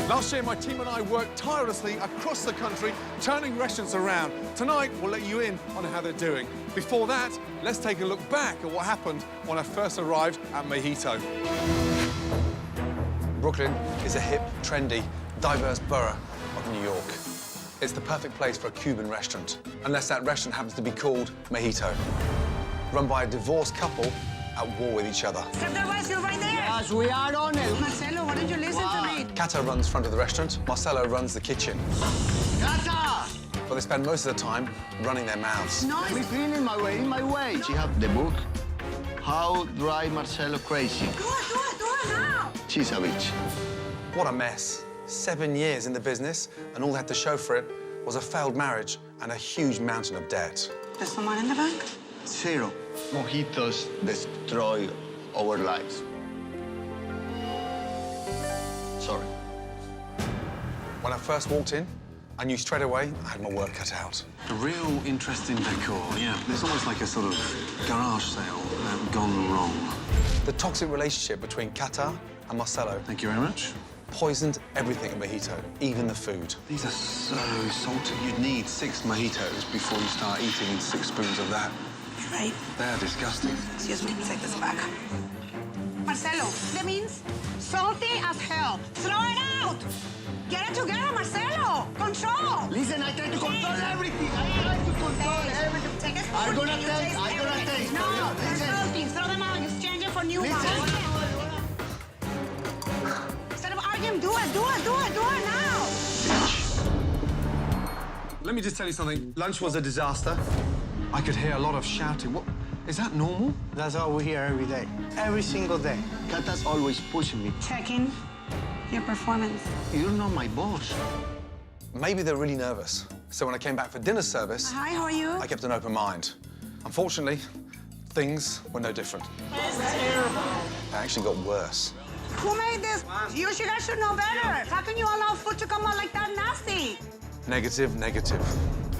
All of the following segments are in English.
Last year, my team and I worked tirelessly across the country, turning restaurants around. Tonight, we'll let you in on how they're doing. Before that, let's take a look back at what happened when I first arrived at Mojito. Brooklyn is a hip, trendy, diverse borough of New York. It's the perfect place for a Cuban restaurant, unless that restaurant happens to be called Mojito, run by a divorced couple at war with each other. Step the rice, you're right there. Yes, we are on it. Marcelo, why don't you listen to me? Cata runs front of the restaurant, Marcelo runs the kitchen. Cata! But they spend most of the time running their mouths. No, Let me clean in my way, in my way. She have the book, How Drive Marcelo Crazy. do it now. She's a bitch. What a mess. 7 years in the business, and all they had to show for it was a failed marriage and a huge mountain of debt. There's some money in the bank? Zero. Mojitos destroy our lives. Sorry. When I first walked in, I knew straight away I had my work cut out. A real interesting decor, yeah. It's almost like a sort of garage sale gone wrong. The toxic relationship between Cata and Marcelo Thank you very much. poisoned everything at Mojito, even the food. These are so salty. You'd need 6 mojitos before you start eating 6 spoons of that. You're right. They're disgusting. Excuse me, take this back. Marcelo, that means salty as hell. Throw it out. Get it together, Marcelo. Control. Listen, I try to control everything. I try to control everything. Take a spoon. I'm gonna and you take, taste I'm gonna everything. take. No, No, they're listen. salty. Throw them out. Exchange it for new ones. Listen. Instead of arguing, do it now. Let me just tell you something. Lunch was a disaster. I could hear a lot of shouting. What? Is that normal? That's how we hear every day. Every single day. Cata's always pushing me. Checking your performance. You're not my boss. Maybe they're really nervous. So when I came back for dinner service, Hi, how are you? I kept an open mind. Unfortunately, things were no different. That's terrible. It actually got worse. Who made this? You guys should know better. How can you allow food to come out like that nasty? Negative, negative.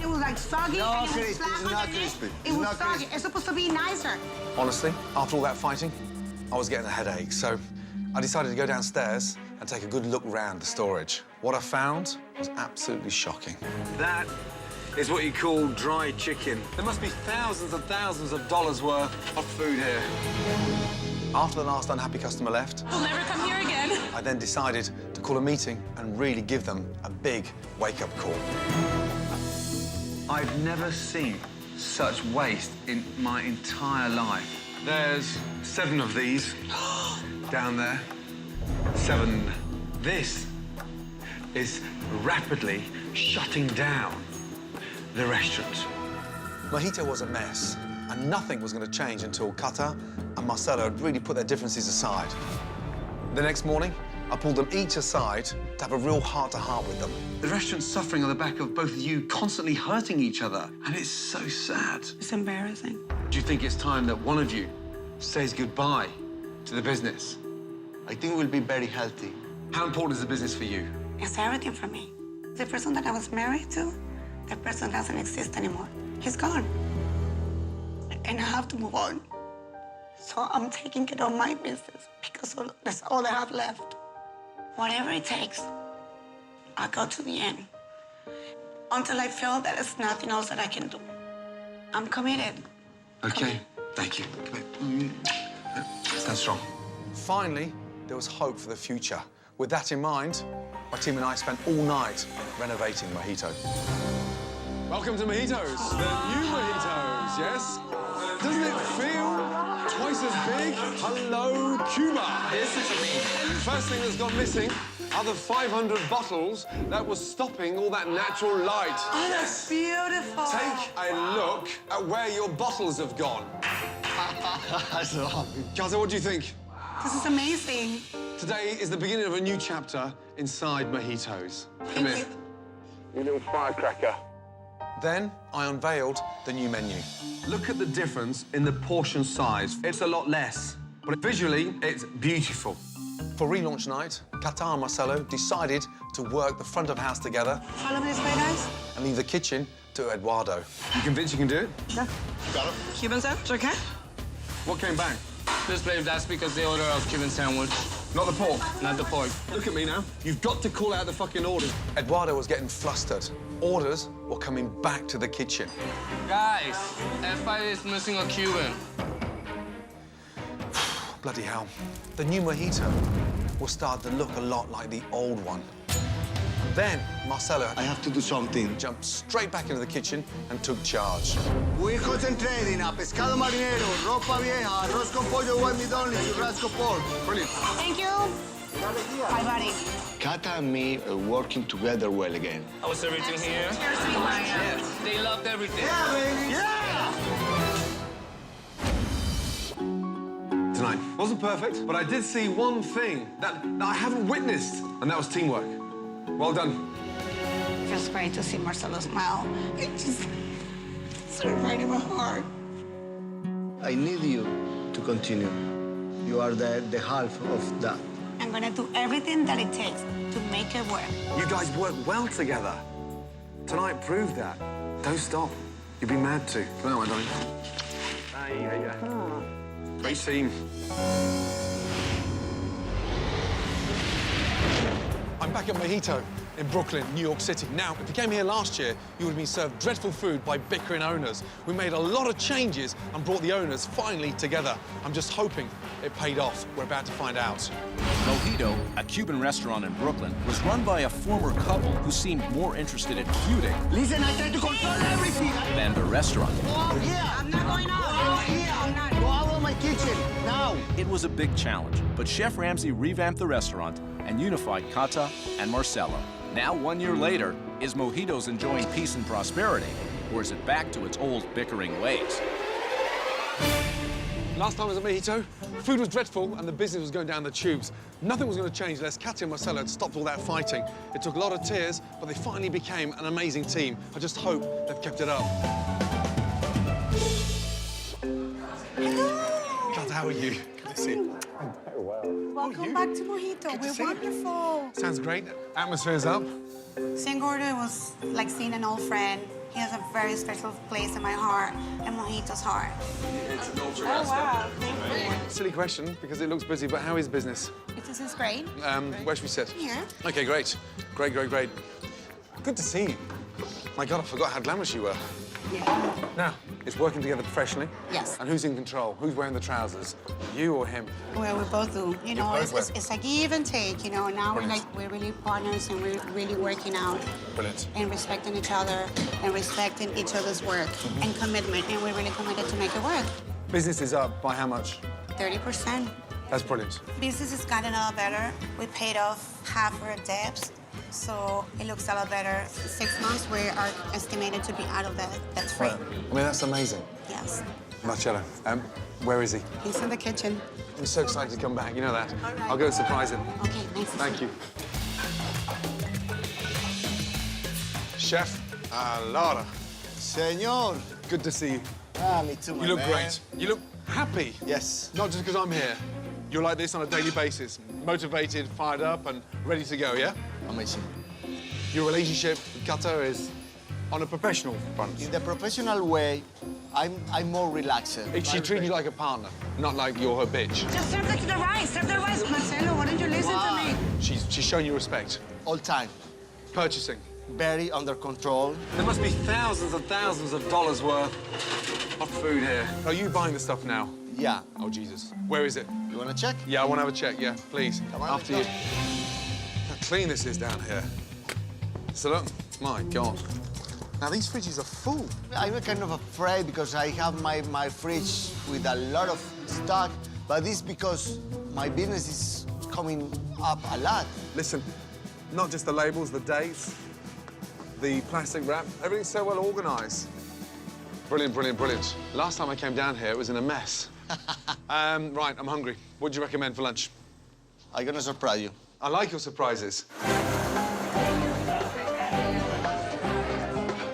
It was like soggy No, and it was crispy. flat It's not underneath. crispy. It It's was not soggy. crispy. It's supposed to be nicer. Honestly, after all that fighting, I was getting a headache, so I decided to go downstairs and take a good look round the storage. What I found was absolutely shocking. That is what you call dry chicken. There must be thousands and thousands of dollars worth of food here. After the last unhappy customer left, We'll never come here again. I then decided to call a meeting and really give them a big wake-up call. I've never seen such waste in my entire life. There's 7 of these down there. 7. This is rapidly shutting down the restaurant. Mojito was a mess, and nothing was going to change until Cata and Marcelo had really put their differences aside. The next morning, I pulled them each aside to have a real heart-to-heart with them. The restaurant's suffering on the back of both of you constantly hurting each other, and it's so sad. It's embarrassing. Do you think it's time that one of you says goodbye to the business? I think we'll be very healthy. How important is the business for you? It's everything for me. The person that I was married to, that person doesn't exist anymore. He's gone. And I have to move on. So I'm taking care of my business because that's all I have left. Whatever it takes, I'll go to the end. Until I feel that there's nothing else that I can do. I'm committed. Okay, thank you. Stand strong. Finally, there was hope for the future. With that in mind, my team and I spent all night renovating Mojito. Welcome to Mojitos, the new Mojitos, yes? Doesn't it feel twice as big? Hello, Cuba. This is amazing. First thing that's gone missing are the 500 bottles that was stopping all that natural light. Oh, that's beautiful. Take a look at where your bottles have gone. Kaza, what do you think? This is amazing. Today is the beginning of a new chapter inside Mojitos. Come Thank here. you. You little firecracker. Then I unveiled the new menu. Look at the difference in the portion size. It's a lot less, but visually, it's beautiful. For relaunch night, Cata and Marcelo decided to work the front of house together Follow me this way, guys. and leave the kitchen to Eduardo. You convinced you can do it? Yeah. Got it? Cuban sandwich, okay? What came back? Just believe that's because they ordered a Cuban sandwich. Not the pork. Not the pork. Look at me now. You've got to call out the fucking orders. Eduardo was getting flustered. Orders were coming back to the kitchen. Guys, F5 is missing a Cuban. Bloody hell. The new mojito will start to look a lot like the old one. And then Marcelo I have to do something. jumped straight back into the kitchen and took charge. We're concentrating a pescado marinero, ropa vieja, arroz con pollo white meat only, churrasco pork. Brilliant. Thank you. Bye, buddy. Kata and me are working together well again. How was everything here? Yes, they loved everything. Yeah, baby! Yeah! Tonight wasn't perfect, but I did see one thing that I haven't witnessed, and that was teamwork. Well done. Feels great to see Marcelo smile. It just sort of right in my heart. I need you to continue. You are the half of that. I'm gonna do everything that it takes to make it work. You guys work well together. Tonight proved that. Don't stop. You'd be mad to. Come on, my darling. Great team. I'm back at Mojito in Brooklyn, New York City. Now, if you came here last year, you would have been served dreadful food by bickering owners. We made a lot of changes and brought the owners finally together. I'm just hoping it paid off. We're about to find out. Mojito, a Cuban restaurant in Brooklyn, was run by a former couple who seemed more interested in feuding Listen, I try to control everything. than the restaurant. Go out here. I'm not going out. Go out here. I'm not. Go out of my kitchen, now. It was a big challenge, but Chef Ramsay revamped the restaurant and unified Kata and Marcelo. Now, 1 year later, is Mojito's enjoying peace and prosperity, or is it back to its old bickering ways? Last time I was at Mojito, food was dreadful and the business was going down the tubes. Nothing was going to change unless Katia and Marcelo had stopped all that fighting. It took a lot of tears, but they finally became an amazing team. I just hope they've kept it up. Kata, how are you? Good to see you. Welcome back to Mojito. We're wonderful. Sounds great. Atmosphere's up. Seeing Gordo was like seeing an old friend. He has a very special place in my heart and Mojito's heart. Silly question, because it looks busy, but how is business? This is great. Where should we sit? Here. Okay, great. Great, great, great. Good to see you. My God, I forgot how glamorous you were. Yeah. Now, it's working together professionally. Yes. And who's in control? Who's wearing the trousers? You or him? Well, we both do. You know, both wear. it's a give and take, you know. Now Brilliant. we're really partners and we're really working out Brilliant. and respecting each other and respecting each other's work and commitment. And we're really committed to make it work. Business is up by how much? 30%. That's brilliant. Business has gotten a lot better. We paid off half our debts, so it looks a lot better. 6 months, we are estimated to be out of that. That's free. I mean, that's amazing. Yes. Marcello, where is he? He's in the kitchen. I'm so excited to come back, you know that. All right. I'll go surprise him. Okay, nice to see Thank you. Chef, Laura, Senor. good to see you. Ah, me too, my You look man. great. You look happy. Yes. Not just because I'm here. You're like this on a daily basis, motivated, fired up, and ready to go, yeah? Amazing. Your relationship with Kata is on a professional front. In the professional way, I'm more relaxed. She treats you like a partner, not like you're her bitch. Just serve the rice. Serve the rice. Marcelo, why don't you listen to me? She's shown you respect. All time. Purchasing. Very under control. There must be thousands and thousands of dollars worth of food here. Are you buying the stuff now? Yeah. Oh, Jesus. Where is it? You wanna check? Yeah, I want to have a check, yeah, please. Come on, After you. let's How clean this is down here. So look, my God. Now, these fridges are full. I'm kind of afraid because I have my fridge with a lot of stock, but it's because my business is coming up a lot. Listen, not just the labels, the dates, the plastic wrap, everything's so well organized. Brilliant, brilliant, brilliant. Last time I came down here, it was in a mess. Right, I'm hungry. What do you recommend for lunch? I'm gonna surprise you. I like your surprises.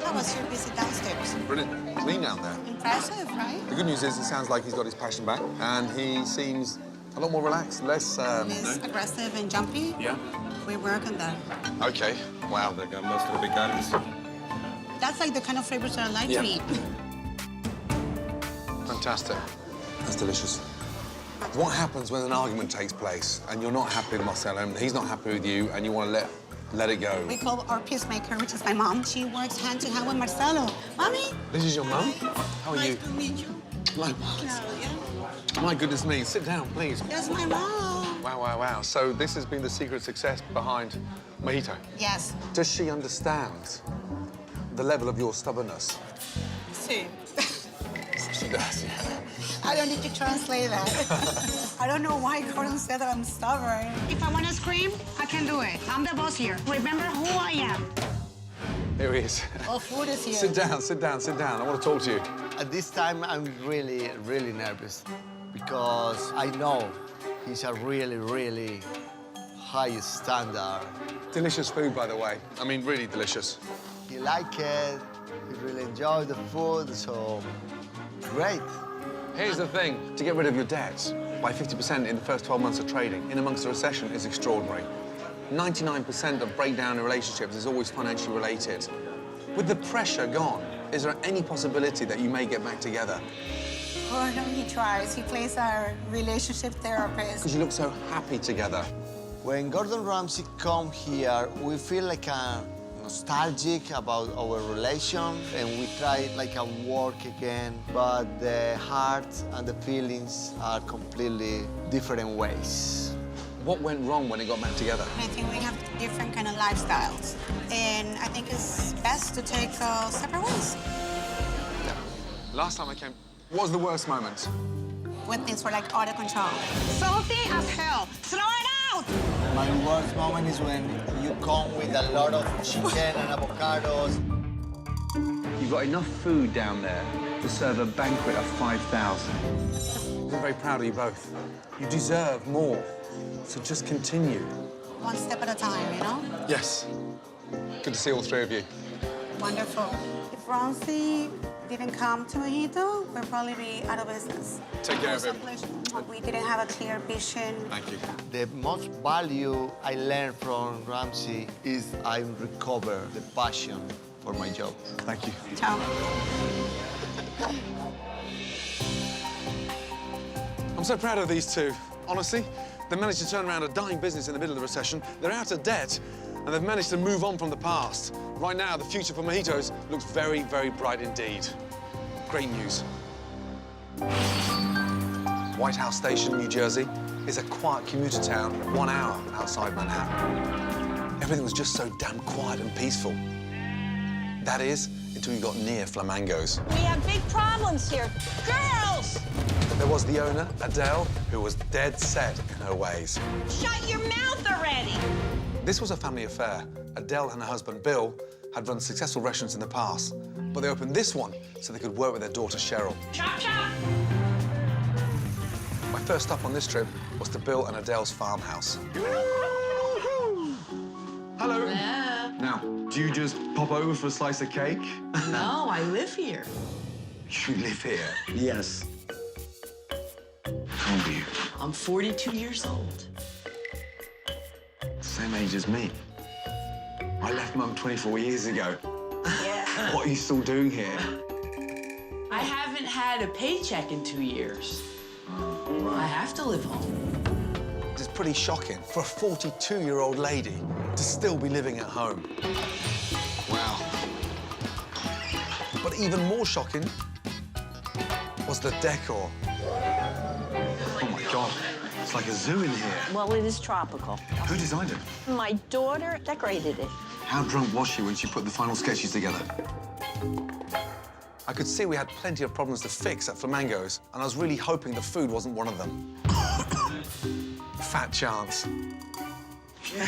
How was your visit downstairs? Brilliant. Clean down there. Impressive, right? The good news is it sounds like he's got his passion back, and he seems a lot more relaxed, less... Less aggressive and jumpy. Yeah. We work on that. Okay. Wow. That's like the kind of flavors that I like to eat. Fantastic. That's delicious. What happens when an argument takes place and you're not happy with Marcelo and he's not happy with you and you want to let it go? We call our peacemaker, which is my mom. She works hand to hand with Marcelo. Mommy? This is your mum? How are you? Nice to meet you. My goodness me, sit down, please. That's my mom. Wow, wow, wow. So this has been the secret success behind Mojito. Yes. Does she understand the level of your stubbornness? See. She does, yeah. I don't need to translate that. I don't know why Gordon said that I'm stubborn. If I want to scream, I can do it. I'm the boss here. Remember who I am. Here he is. Oh, food is here. Sit down, sit down, sit down. I want to talk to you. At this time, I'm really, really nervous because I know he's a really, really high standard. Delicious food, by the way. I mean, really delicious. He liked it, he really enjoyed the food, so great. Here's the thing. To get rid of your debts by 50% in the first 12 months of trading in amongst a recession is extraordinary. 99% of breakdown in relationships is always financially related. With the pressure gone, is there any possibility that you may get back together? Gordon, he tries. He plays our relationship therapist. Because you look so happy together. When Gordon Ramsay come here, we feel like nostalgic about our relation, and we try like a work again, but the heart and the feelings are completely different ways. What went wrong when it got back together? I think we have different kind of lifestyles. And I think it's best to take separate ways. Yeah. Last time I came, what was the worst moment? When things were like out of control. Salty as hell. Throw it out! My worst moment is when you come with a lot of chicken and avocados. You've got enough food down there to serve a banquet of 5,000. I'm very proud of you both. You deserve more. So just continue. One step at a time, you know? Yes. Good to see all three of you. Wonderful. If Ramsay didn't come to Mojito, we'd probably be out of business. Take care of him. We didn't have a clear vision. Thank you. The most value I learned from Ramsay is I recover the passion for my job. Thank you. Ciao. I'm so proud of these two. Honestly, they managed to turn around a dying business in the middle of the recession. They're out of debt, and they've managed to move on from the past. Right now, the future for Mojitos looks very, very bright indeed. Great news. White House Station, New Jersey, is a quiet commuter town 1 hour outside Manhattan. Everything was just so damn quiet and peaceful. That is, until you got near Flamingos. We have big problems here. Girls! There was the owner, Adele, who was dead set in her ways. Shut your mouth already! This was a family affair. Adele and her husband, Bill, had run successful restaurants in the past, but they opened this one so they could work with their daughter, Cheryl. Chop, chop! My first stop on this trip was to Bill and Adele's farmhouse. Hello. Now, do you just pop over for a slice of cake? No, I live here. You live here? Yes. How old are you? I'm 42 years old. Same age as me. I left Mum 24 years ago. Yeah. What are you still doing here? I haven't had a paycheck in 2 years. I have to live home. It's pretty shocking for a 42-year-old lady to still be living at home. Wow. But even more shocking was the decor. Oh, my God. It's like a zoo in here. Well, it is tropical. Who designed it? My daughter decorated it. How drunk was she when she put the final sketches together? I could see we had plenty of problems to fix at Flamingos, and I was really hoping the food wasn't one of them. Fat chance.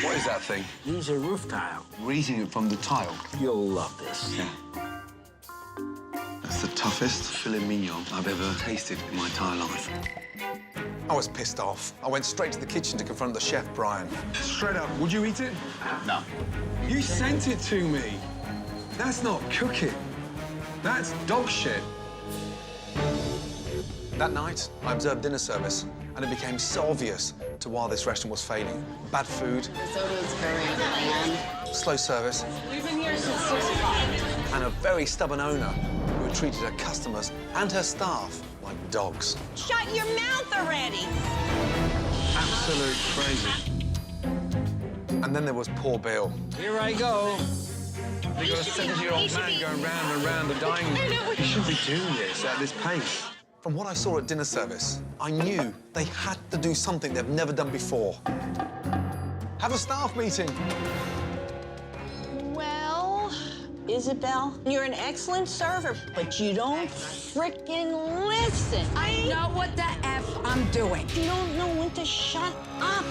What is that thing? These are roof tile. We're eating it from the tile. You'll love this. That's the toughest filet mignon I've ever tasted in my entire life. I was pissed off. I went straight to the kitchen to confront the chef, Brian. Straight up, would you eat it? No. You sent it to me. That's not cooking. That's dog shit. That night, I observed dinner service, and it became so obvious to why this restaurant was failing. Bad food. Soda's very bland. Slow service. We've been here since 6 o'clock. And a very stubborn owner who had treated her customers and her staff like dogs. Shut your mouth already! Absolute crazy. And then there was poor Bill. Here I go. You've got a 70-year-old man going round and round the dining room. You shouldn't be doing this at this pace. From what I saw at dinner service, I knew they had to do something they've never done before. Have a staff meeting. Well, Isabel, you're an excellent server, but you don't frickin' listen. I know what the F I'm doing. You don't know when to shut up.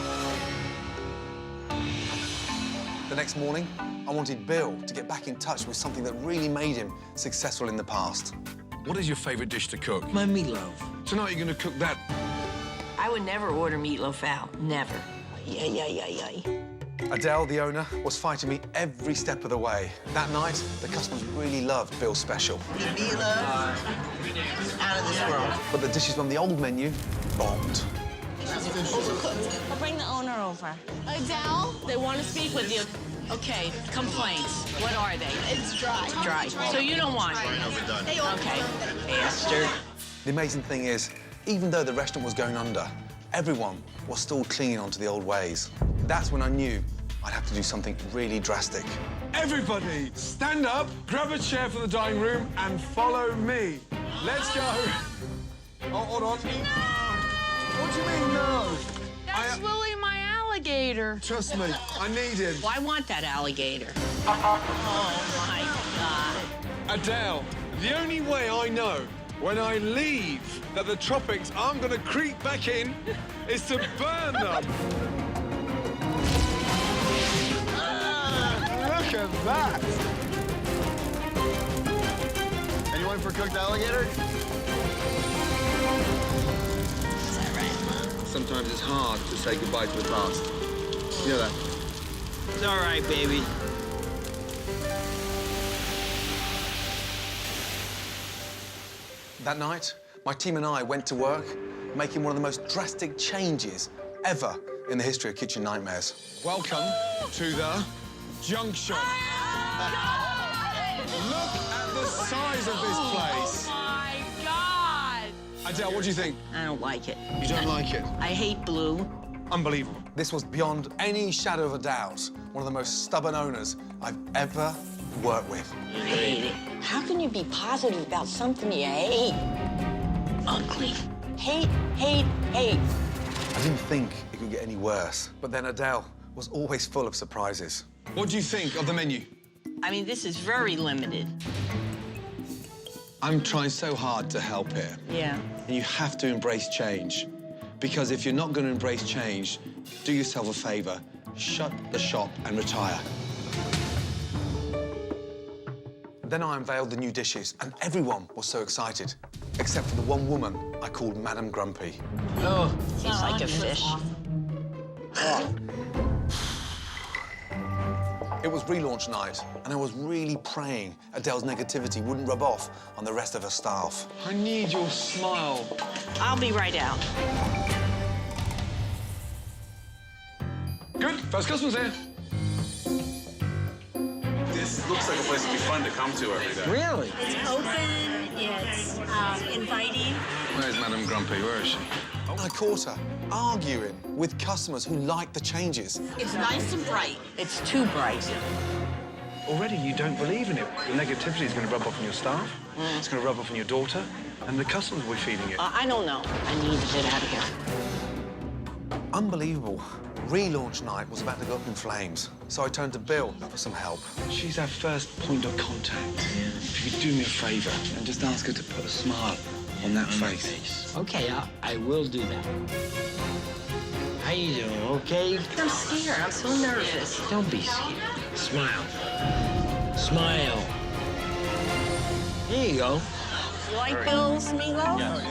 The next morning, I wanted Bill to get back in touch with something that really made him successful in the past. What is your favourite dish to cook? My meatloaf. Tonight you're going to cook that. I would never order meatloaf out. Never. Yeah. Adele, the owner, was fighting me every step of the way. That night, the customers really loved Bill's special. The meatloaf out of this world. But the dishes from the old menu bombed. I'll bring the owner over. Adele, they want to speak with you. Okay, complaints. What are they? It's dry. Dry. So you don't want it? Okay, bastard. The amazing thing is, even though the restaurant was going under, everyone was still clinging on to the old ways. That's when I knew I'd have to do something really drastic. Everybody, stand up, grab a chair from the dining room, and follow me. Let's go. Oh, hold on. What do you mean, no? That's Willie, my alligator. Trust me, I need him. Well, I want that alligator. Oh, my God. Adele, the only way I know when I leave that the tropics aren't going to creep back in is to burn them. Look at that. Anyone for cooked alligator? Sometimes it's hard to say goodbye to the past. You know that? It's all right, baby. That night, my team and I went to work, making one of the most drastic changes ever in the history of kitchen nightmares. Welcome to the junk shop. Look at the size of this place. Oh, my God. Adele, what do you think? I don't like it. You don't like it? I hate blue. Unbelievable. This was beyond any shadow of a doubt one of the most stubborn owners I've ever worked with. I hate it. How can you be positive about something you hate? Ugly. Hate. I didn't think it could get any worse, but then Adele was always full of surprises. What do you think of the menu? I mean, this is very limited. I'm trying so hard to help here. Yeah. And you have to embrace change. Because if you're not going to embrace change, do yourself a favor, shut the shop and retire. Then I unveiled the new dishes, and everyone was so excited, except for the one woman I called Madame Grumpy. Oh, he's like a fish. It was relaunch night, and I was really praying Adele's negativity wouldn't rub off on the rest of her staff. I need your smile. I'll be right out. Good, first customer's here. This looks like a place to be fun to come to every day. Really? It's open, it's inviting. Where's Madame Grumpy? Where is she? I caught her arguing with customers who liked the changes. It's nice and bright. It's too bright. Already you don't believe in it. The negativity is going to rub off on your staff. It's going to rub off on your daughter. And the customers will be feeding it. I don't know. I need to get out of here. Unbelievable. Relaunch night was about to go up in flames, so I turned to Bill for some help. She's our first point of contact. If you could do me a favor and just ask her to put a smile on that face. Okay, I will do that. How you doing, okay? I'm scared. I'm so nervous. Don't be scared. Smile. Smile. There you go. You like Bill's meatloaf? Yeah.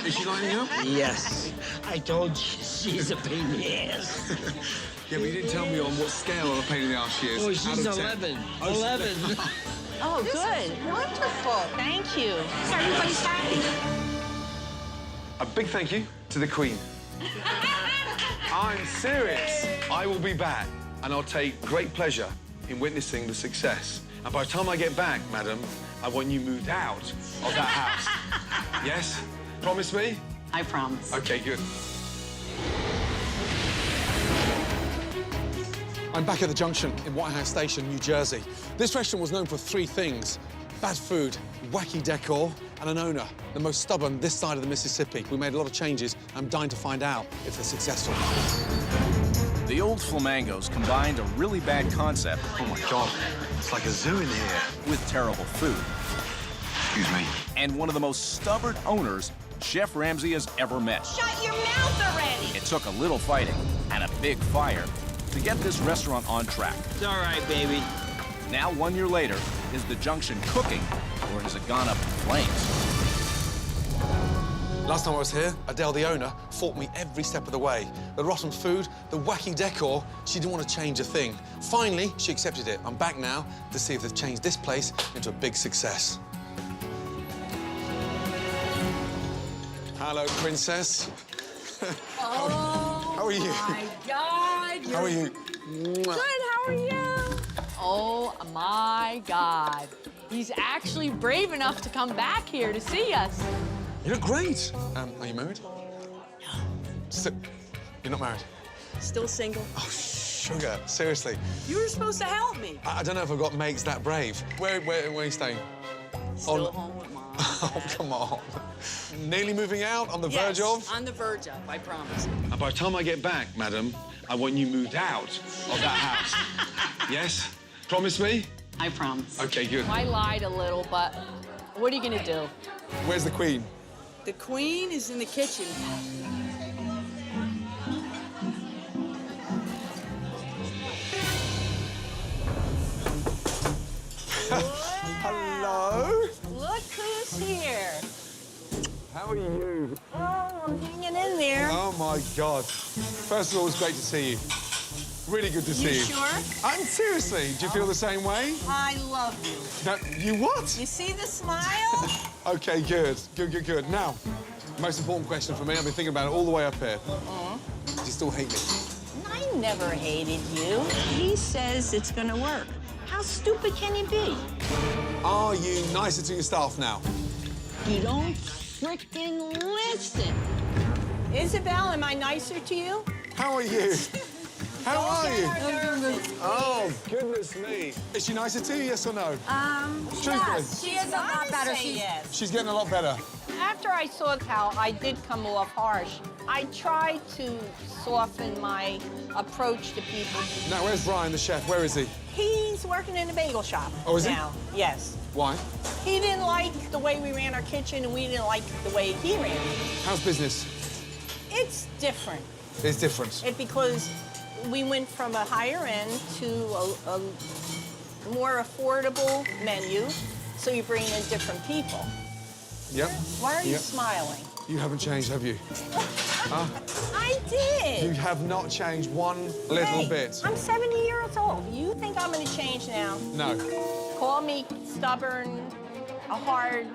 Good. Is she lining up? Yes. I told you she's a pain in the ass. Yeah, but you didn't tell me on what scale of a pain in the ass she is. Oh, she's Out of 10. 11. Oh, 11. Oh, good. Wonderful. Thank you. So everybody's happy. A big thank you to the Queen. I'm serious. I will be back, and I'll take great pleasure in witnessing the success And by the time I get back, madam, I want you moved out of that house. Yes? Promise me? I promise. Okay, good. I'm back at the Junction in White House Station, New Jersey. This restaurant was known for 3 things: bad food, wacky decor, and an owner, the most stubborn this side of the Mississippi. We made a lot of changes. I'm dying to find out if they're successful. The old Flamingos combined a really bad concept Oh, my God. It's like a zoo in here. with terrible food. Excuse me. And one of the most stubborn owners Chef Ramsay has ever met. Shut your mouth already! It took a little fighting and a big fire to get this restaurant on track. It's all right, baby. Now, 1 year later, is the Junction cooking, or has it gone up in flames? Last time I was here, Adele, the owner, fought me every step of the way. The rotten food, the wacky decor, she didn't want to change a thing. Finally, she accepted it. I'm back now to see if they've changed this place into a big success. Hello, princess. Oh, How are you? my God. How are you? Good, how are you? Oh, my God. He's actually brave enough to come back here to see us. You look great. Are you married? No. You're not married? Still single. Oh, sugar. Seriously. You were supposed to help me. I don't know if I've got mates that brave. Where are you staying? Still home with Mom. Oh, come on. Nearly moving out? On the verge of? On the verge of, I promise. And by the time I get back, madam, I want you moved out of that house. Yes? Promise me? I promise. Okay, good. I lied a little, but what are you gonna do? Where's the Queen? The Queen is in the kitchen. Hello? Look who's here. How are you? Oh, I'm hanging in there. Oh, my God. First of all, it's great to see you. Really good to see you. You sure? I'm seriously. Do you feel the same way? I love you. No, you what? You see the smile? Okay, good. Good. Now, most important question for me. I've been thinking about it all the way up here. Do you still hate me? I never hated you. He says it's gonna work. How stupid can you be? Are you nicer to your staff now? You don't frickin' listen. Isabel, am I nicer to you? How are you? How are you? Oh, goodness me. Is she nicer to you, yes or no? Truthfully. She is a lot better. Yes. She's getting a lot better. After I saw how I did come off harsh, I tried to soften my approach to people. Now, where's Brian, the chef? Where is he? He's working in a bagel shop Oh, is he? now. Yes. Why? He didn't like the way we ran our kitchen, and we didn't like the way he ran it. How's business? It's different. It's different. Because we went from a higher end to a more affordable menu, so you bring in different people. Yep. Why are you Yep. smiling? You haven't changed, have you? I did. You have not changed one little Hey, bit. I'm 70 years old. You think I'm going to change now? No. Call me stubborn, a hard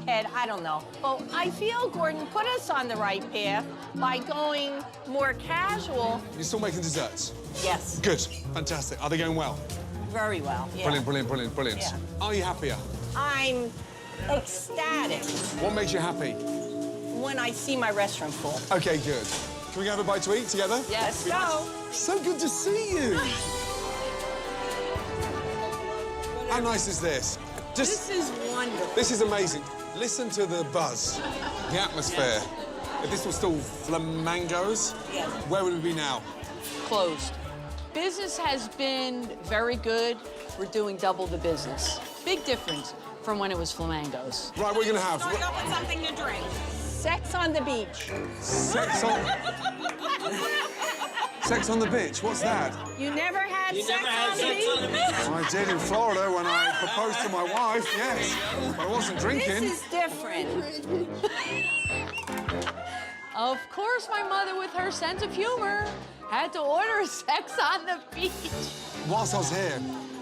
head, I don't know. Well, I feel Gordon put us on the right path by going more casual. You're still making desserts? Yes. Good. Fantastic. Are they going well? Very well, yeah. Brilliant. Yeah. Are you happier? I'm ecstatic What makes you happy? when I see my restaurant full. Okay, good. Can we go have a bite to eat together? Yes. Let's go. So good to see you. How nice is this? This is wonderful. This is amazing. Listen to the buzz, the atmosphere. If this was still Flamingos, Yes. where would we be now? Closed. Business has been very good. We're doing double the business. Big difference from when it was Flamingos. Right, we're gonna have Start up with something to drink. Sex on the beach. sex on the beach. What's that? You never had sex never had on the sex beach? on the beach? I did in Florida when I proposed to my wife. Yes, but I wasn't drinking. This is different. Of course, my mother, with her sense of humor, had to order sex on the beach. Whilst I was here,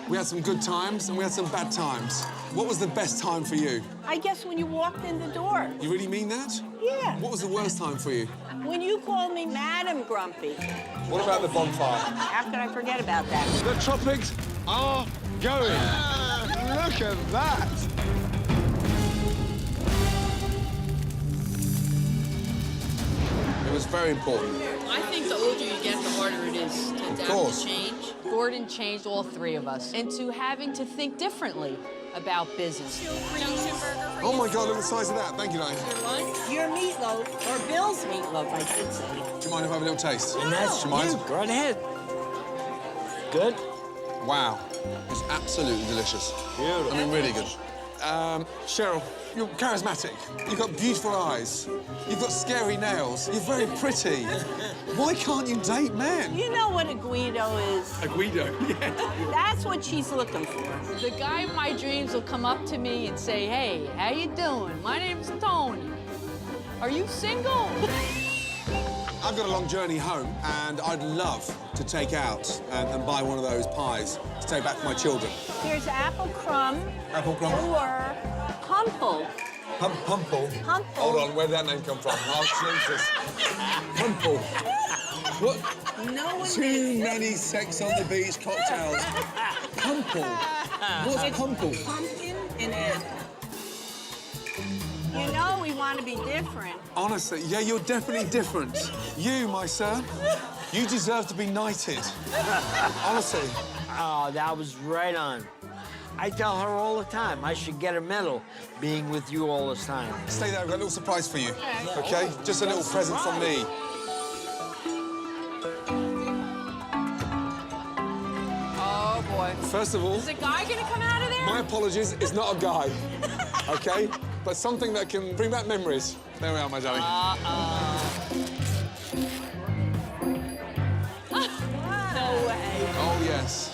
we had some good times and we had some bad times. What was the best time for you? I guess when you walked in the door. You really mean that? Yeah. What was the worst time for you? When you called me Madam Grumpy. What about the bonfire? How could I forget about that? The tropics are going. Look at that! It was very important. I think the older you get, the harder it is to adapt course. to change. Gordon changed all three of us into having to think differently about business. Oh my God, look at the size of that. Thank you, Diane. Your meatloaf, or Bill's meatloaf, I should say. Do you mind if I have a little taste? And that's Do you mind? you. Go right ahead. Good? Wow. It's absolutely delicious. Beautiful. I mean, really good. Cheryl, you're charismatic. You've got beautiful eyes. You've got scary nails. You're very pretty. Why can't you date men? You know what a Guido is? A Guido, yeah. That's what she's looking for. The guy in my dreams will come up to me and say, hey, how you doing? My name's Tony. Are you single? I've got a long journey home, and I'd love to take out and buy one of those pies to take back for my children. Here's apple crumb. Apple crumb? Or humple. Humple? Humple. Hold on, where did that name come from? Oh, Jesus. Humple. What? No one Too many sex on the beach cocktails. Humple. What's humple? Pumpkin and apple. You know we want to be different. Honestly, yeah, you're definitely different. You, my sir, you deserve to be knighted. Honestly. Oh, that was right on. I tell her all the time I should get a medal being with you all this time. Stay there, I've got a little surprise for you. Okay? Just a little present from me. Oh, boy. First of all, Is a guy gonna come out of there? my apologies, it's not a guy. Okay? But something that can bring back memories. There we are, my darling. No way. Oh, yes.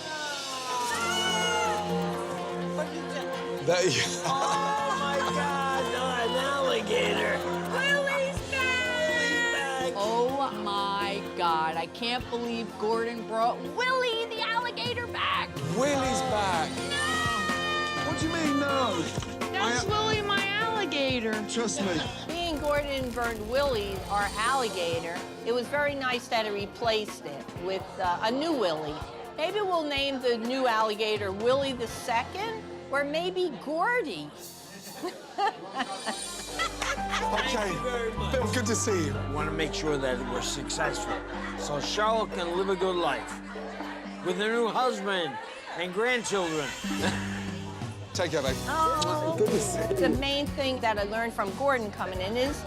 There you go. Oh, my God, no, an alligator. Willie's back! Oh, my God. I can't believe Gordon brought Willie, the alligator, back. Willie's back. What do you mean, no? That's Willie, my alligator. Trust me. Me and Gordon burned Willie, our alligator. It was very nice that he replaced it with a new Willie. Maybe we'll name the new alligator Willie the Second, or maybe Gordy. Okay. Bill, good to see you. I want to make sure that we're successful so Charlotte can live a good life with a new husband and grandchildren. Take care, babe. Oh. Good to see you. The main thing that I learned from Gordon coming in is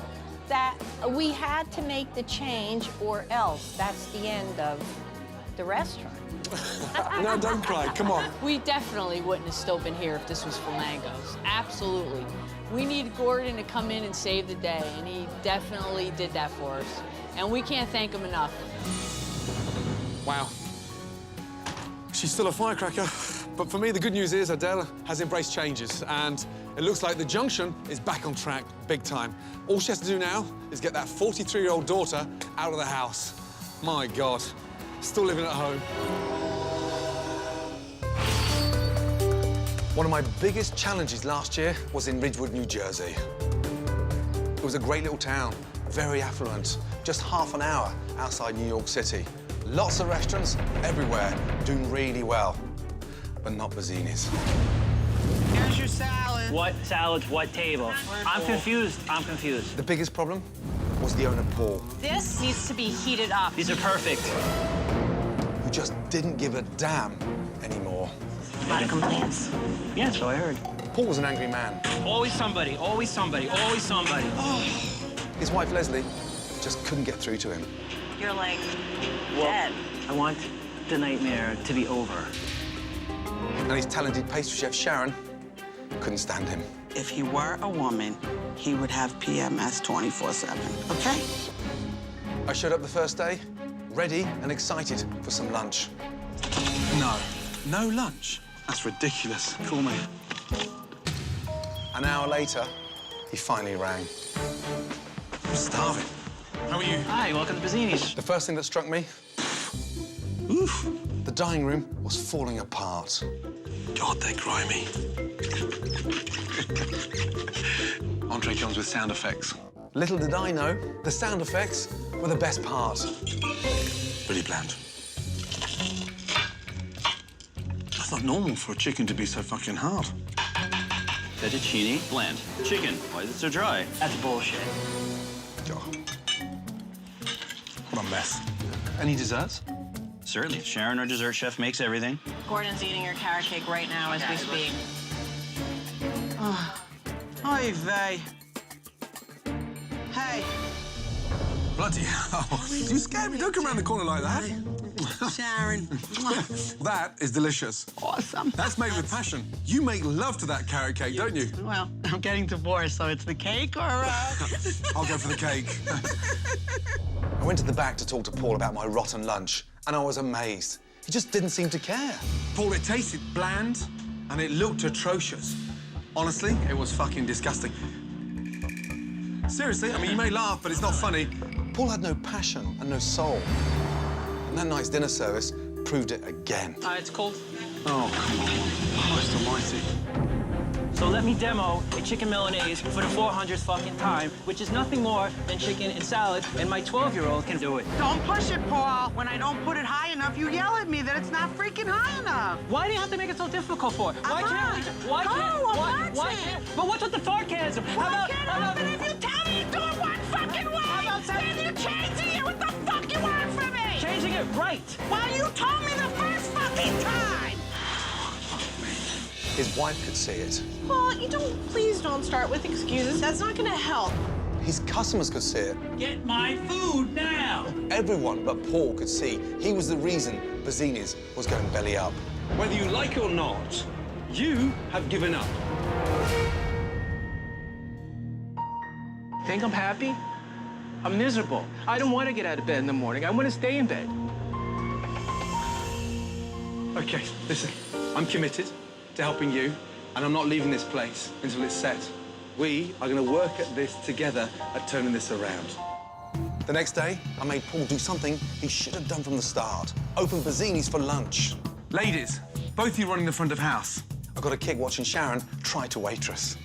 that we had to make the change or else that's the end of the restaurant. No, don't cry. Come on. We definitely wouldn't have still been here if this was Flamingos. Absolutely. We need Gordon to come in and save the day, and he definitely did that for us. And we can't thank him enough. Wow. She's still a firecracker. But for me, the good news is Adele has embraced changes, and it looks like the junction is back on track big time. All she has to do now is get that 43-year-old daughter out of the house. My God, still living at home. One of my biggest challenges last year was in Ridgewood, New Jersey. It was a great little town, very affluent, just half an hour outside New York City. Lots of restaurants everywhere, doing really well. But not Bazzini's. Here's your salad. What salads, what table? I'm confused. I'm confused. The biggest problem was the owner, Paul, This needs to be heated up. These are perfect. who just didn't give a damn anymore. A lot of complaints. Yeah, so I heard. Paul was an angry man. Always somebody, always somebody, always somebody. His wife, Leslie, just couldn't get through to him. You're like Well, dead. I want the nightmare to be over. And his talented pastry chef, Sharon, couldn't stand him. If he were a woman, he would have PMS 24/7, okay? I showed up the first day, ready and excited for some lunch. No lunch? That's ridiculous. Cool, mate. An hour later, he finally rang. I'm starving. How are you? Hi, welcome to Bazzini's. The first thing that struck me, oof, the dining room was falling apart. God, they're grimy. Entree comes with sound effects. Little did I know, the sound effects were the best part. Really bland. That's not normal for a chicken to be so fucking hard. Fettuccine, bland. Chicken, why is it so dry? That's bullshit. What a mess. Any desserts? Certainly. Sharon, our dessert chef, makes everything. Gordon's eating your carrot cake right now as we speak. Oy vey. Hey. Bloody hell. You scared me. Don't come around the corner like that. Sharon. That is delicious. Awesome. That's made with passion. You make love to that carrot cake, don't you? Well, I'm getting divorced, so it's the cake or... I'll go for the cake. I went to the back to talk to Paul about my rotten lunch, and I was amazed. He just didn't seem to care. Paul, it tasted bland, and it looked atrocious. Honestly, it was fucking disgusting. Seriously, I mean, you may laugh, but it's not funny. Paul had no passion and no soul. And that night's dinner service proved it again. It's cold. Oh, come on. Christ almighty. So let me demo a chicken Milanese for the 400th fucking time, which is nothing more than chicken and salad, and my 12-year-old can do it. Don't push it, Paul. When I don't put it high enough, you yell at me that it's not freaking high enough. Why do you have to make it so difficult for it? Why can't? But what's with the sarcasm? How about if you tell me you do it one fucking way, then you changing it with the fuck you want from me? Changing it right. Well, you told me the first fucking time. His wife could see it. Paul, please don't start with excuses. That's not gonna help. His customers could see it. Get my food now! Everyone but Paul could see he was the reason Bazzini's was going belly up. Whether you like it or not, you have given up. Think I'm happy? I'm miserable. I don't want to get out of bed in the morning. I want to stay in bed. Okay, listen, I'm committed to helping you, and I'm not leaving this place until it's set. We are going to work at this together at turning this around. The next day, I made Paul do something he should have done from the start. Open Bazzini's for lunch. Ladies, both of you running the front of house. I got a kick watching Sharon try to waitress.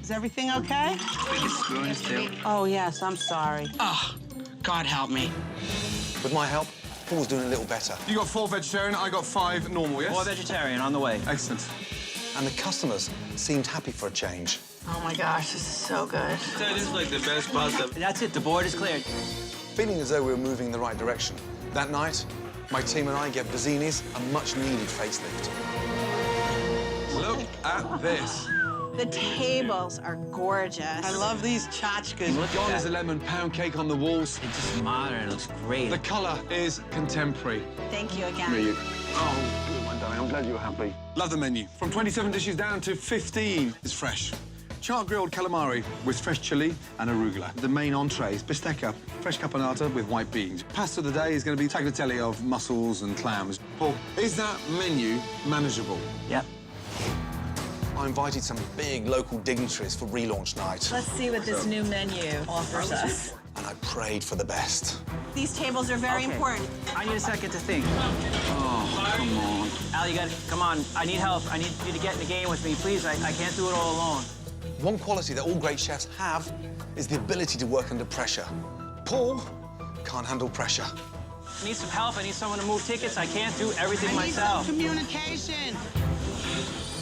Is everything okay? Biggest spoons, too. Oh, yes, I'm sorry. God help me. With my help, Paul's doing a little better. You got 4 vegetarian, I got 5 normal, yes? 4 vegetarian on the way. Excellent. And the customers seemed happy for a change. Oh my gosh, this is so good. This is like the best pasta. That's it, the board is cleared. Feeling as though we were moving in the right direction, that night, my team and I gave Bazzini's a much-needed facelift. Look at this. The tables are gorgeous. I love these tchotchkes. Gone is a lemon pound cake on the walls. It's just modern, it looks great. The colour is contemporary. Thank you again. Oh, good one, darling. I'm glad you're happy. Love the menu. From 27 dishes down to 15 is fresh. Char grilled calamari with fresh chili and arugula. The main entree is bistecca, fresh caponata with white beans. Pasta of the day is going to be tagliatelle of mussels and clams. Paul, is that menu manageable? Yep. I invited some big local dignitaries for relaunch night. Let's see what this new menu offers us. And I prayed for the best. These tables are very important. I need a second to think. Oh, come on. Al, you gotta, come on. I need help. I need you to get in the game with me, please. I can't do it all alone. One quality that all great chefs have is the ability to work under pressure. Paul can't handle pressure. I need some help. I need someone to move tickets. I can't do everything myself. Communication.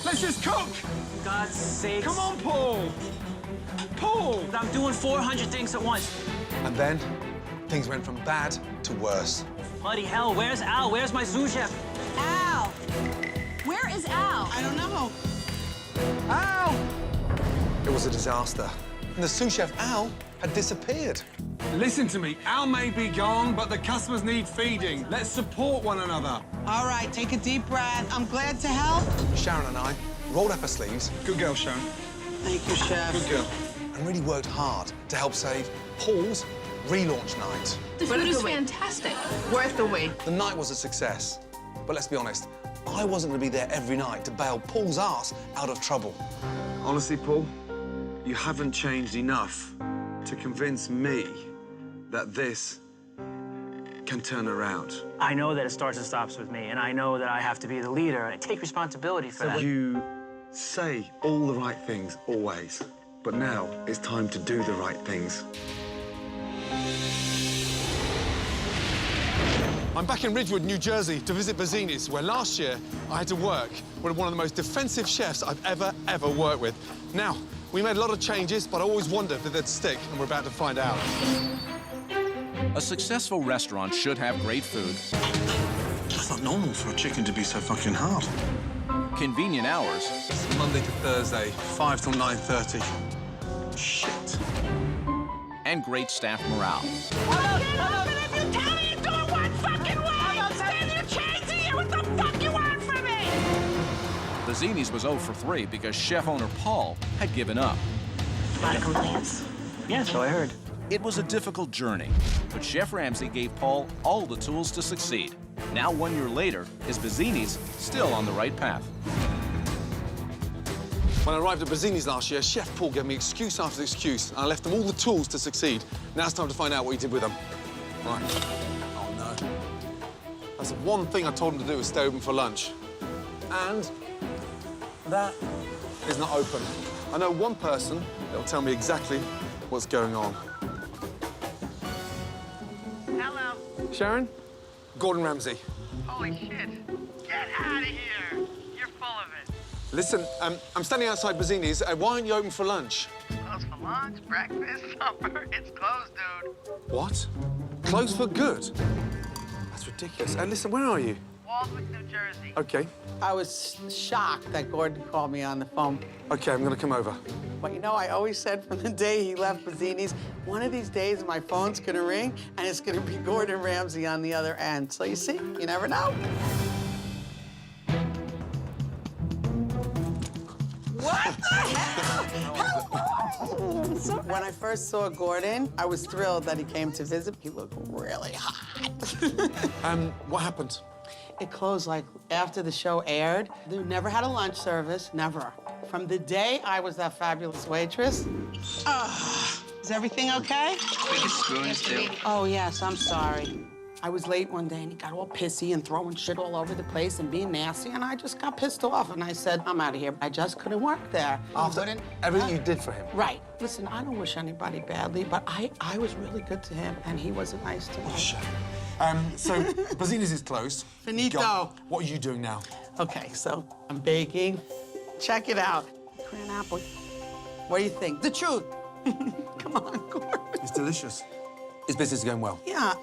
Let's just cook! For God's sake. Come on, Paul! Paul! I'm doing 400 things at once. And then, things went from bad to worse. Bloody hell, where's Al? Where's my sous chef? Al! Where is Al? I don't know. Al! It was a disaster. And the sous chef, Al, had disappeared. Listen to me. Al may be gone, but the customers need feeding. Let's support one another. All right, take a deep breath. I'm glad to help. Sharon and I rolled up our sleeves. Good girl, Sharon. Thank you, Chef. Good girl. And really worked hard to help save Paul's relaunch night. The food is fantastic. Worth the wait. The night was a success. But let's be honest, I wasn't going to be there every night to bail Paul's ass out of trouble. Honestly, Paul, you haven't changed enough to convince me that this can turn around. I know that it starts and stops with me, and I know that I have to be the leader, and I take responsibility for that. You say all the right things always, but now it's time to do the right things. I'm back in Ridgewood, New Jersey, to visit Bazzini's, where last year I had to work with one of the most defensive chefs I've ever worked with. Now, we made a lot of changes, but I always wondered if they'd stick, and we're about to find out. A successful restaurant should have great food. That's not normal for a chicken to be so fucking hard. Convenient hours. It's Monday to Thursday, 5 till 9:30. Shit. And great staff morale. If you tell me you do it one fucking way, then you change here. What the fuck you want from me? Bazzini's was 0 for 3 because chef owner Paul had given up. A lot of complaints. Yeah, so I heard. It was a difficult journey, but Chef Ramsay gave Paul all the tools to succeed. Now, 1 year later, is Bazzini's still on the right path? When I arrived at Bazzini's last year, Chef Paul gave me excuse after excuse, and I left them all the tools to succeed. Now it's time to find out what he did with them. Right. Oh, no. That's the one thing I told him to do, was stay open for lunch. And that is not open. I know one person that will tell me exactly what's going on. Hello. Sharon? Gordon Ramsay. Holy shit. Get out of here. You're full of it. Listen, I'm standing outside Bazzini's. Why aren't you open for lunch? Closed for lunch, breakfast, supper. It's closed, dude. What? Closed for good? That's ridiculous. Listen, where are you? Waldwick, New Jersey. Okay. I was shocked that Gordon called me on the phone. Okay, I'm gonna come over. But you know, I always said from the day he left Bazzini's, one of these days my phone's gonna ring and it's gonna be Gordon Ramsay on the other end. So you see, you never know. What the hell? Hello! When I first saw Gordon, I was thrilled that he came to visit. He looked really hot. What happened? It closed like after the show aired. They never had a lunch service, never. From the day I was that fabulous waitress. Is everything okay? Biggest spoons, too. Oh, yes, I'm sorry. I was late one day and he got all pissy and throwing shit all over the place and being nasty, and I just got pissed off and I said, I'm out of here. I just couldn't work there. After everything you did for him? Right. Listen, I don't wish anybody badly, but I was really good to him and he wasn't nice to me. Oh, shit. So, Bazzini's is closed. Finito. What are you doing now? Okay, so I'm baking. Check it out. Cran apple. What do you think? The truth. Come on, Gordon. It's delicious. Is business going well? Yeah.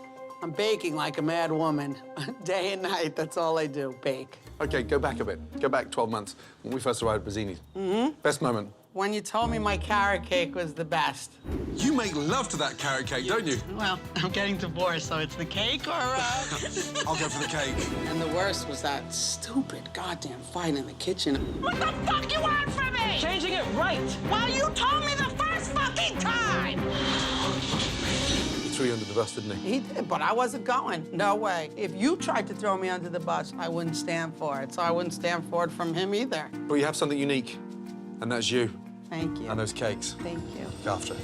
I'm baking like a mad woman. Day and night, that's all I do, bake. Okay, go back a bit. Go back 12 months, when we first arrived at Bazzini's. Mm-hmm. Best moment? When you told me my carrot cake was the best. You make love to that carrot cake, don't you? Well, I'm getting divorced, so it's the cake or... I'll go for the cake. And the worst was that stupid goddamn fight in the kitchen. What the fuck you want from me? Changing it right. Well, you told me the first fucking time. He threw you under the bus, didn't he? He did, but I wasn't going. No way. If you tried to throw me under the bus, I wouldn't stand for it. So I wouldn't stand for it from him either. But you have something unique, and that's you. Thank you. And those cakes. Thank you. Look after it.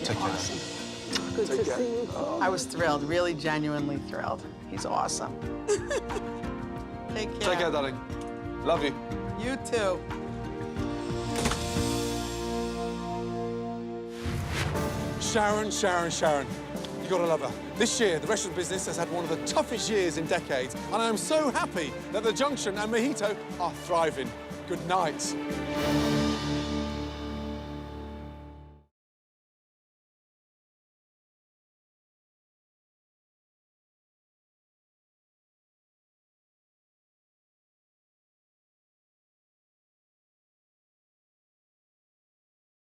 Take care. Awesome. Good to see you. I was thrilled, really genuinely thrilled. He's awesome. Take care. Take care, darling. Love you. You too. Sharon, Sharon, Sharon. You gotta love her. This year, the restaurant business has had one of the toughest years in decades, and I am so happy that the Junction and Mojito are thriving. Good night.